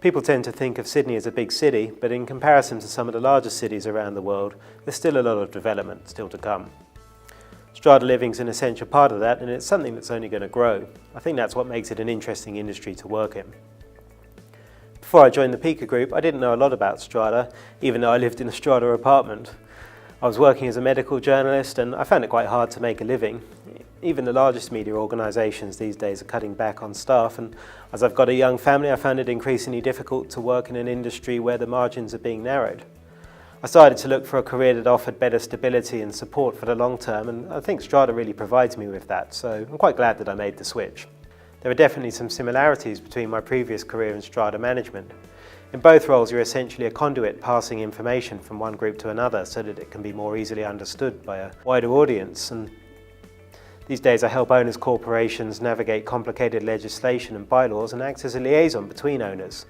People tend to think of Sydney as a big city, but in comparison to some of the larger cities around the world, there's still a lot of development still to come. Strata living is an essential part of that, and it's something that's only going to grow. I think that's what makes it an interesting industry to work in. Before I joined the PICA Group, I didn't know a lot about Strata, even though I lived in a Strata apartment. I was working as a medical journalist, and I found it quite hard to make a living. Even the largest media organisations these days are cutting back on staff, and as I've got a young family, I found it increasingly difficult to work in an industry where the margins are being narrowed. I started to look for a career that offered better stability and support for the long term, and I think Strata really provides me with that, so I'm quite glad that I made the switch. There are definitely some similarities between my previous career and Strata management. In both roles, you're essentially a conduit passing information from one group to another so that it can be more easily understood by a wider audience. And these days I help owners' corporations navigate complicated legislation and bylaws and act as a liaison between owners.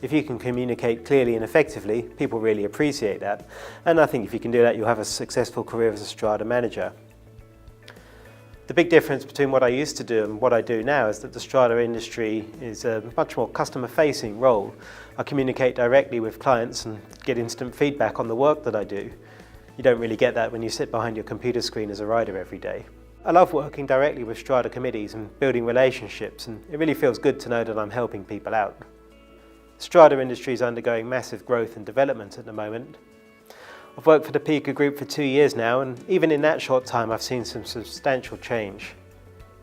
If you can communicate clearly and effectively, people really appreciate that. And I think if you can do that, you'll have a successful career as a Strata manager. The big difference between what I used to do and what I do now is that the Strata industry is a much more customer-facing role. I communicate directly with clients and get instant feedback on the work that I do. You don't really get that when you sit behind your computer screen as a rider every day. I love working directly with Strata committees and building relationships, and it really feels good to know that I'm helping people out. The Strata industry is undergoing massive growth and development at the moment. I've worked for the PICA Group for 2 years now, and even in that short time I've seen some substantial change.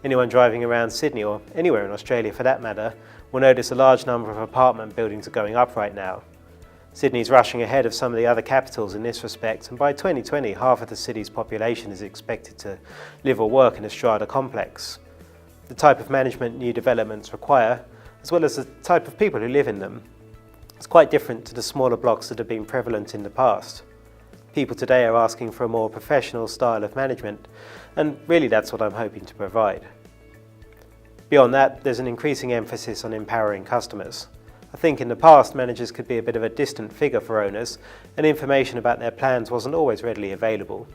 Anyone driving around Sydney, or anywhere in Australia for that matter, will notice a large number of apartment buildings are going up right now. Sydney's rushing ahead of some of the other capitals in this respect, and by 2020 half of the city's population is expected to live or work in a Strata complex. The type of management new developments require, as well as the type of people who live in them, is quite different to the smaller blocks that have been prevalent in the past. People today are asking for a more professional style of management, and really that's what I'm hoping to provide. Beyond that, there's an increasing emphasis on empowering customers. I think in the past managers could be a bit of a distant figure for owners, and information about their plans wasn't always readily available.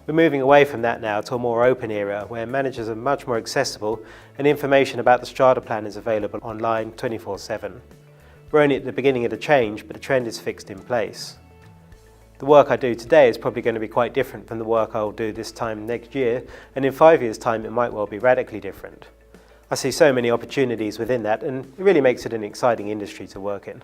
We're moving away from that now to a more open era where managers are much more accessible and information about the Strata plan is available online 24/7. We're only at the beginning of the change, but the trend is fixed in place. The work I do today is probably going to be quite different from the work I will do this time next year, and in 5 years' time it might well be radically different. I see so many opportunities within that, and it really makes it an exciting industry to work in.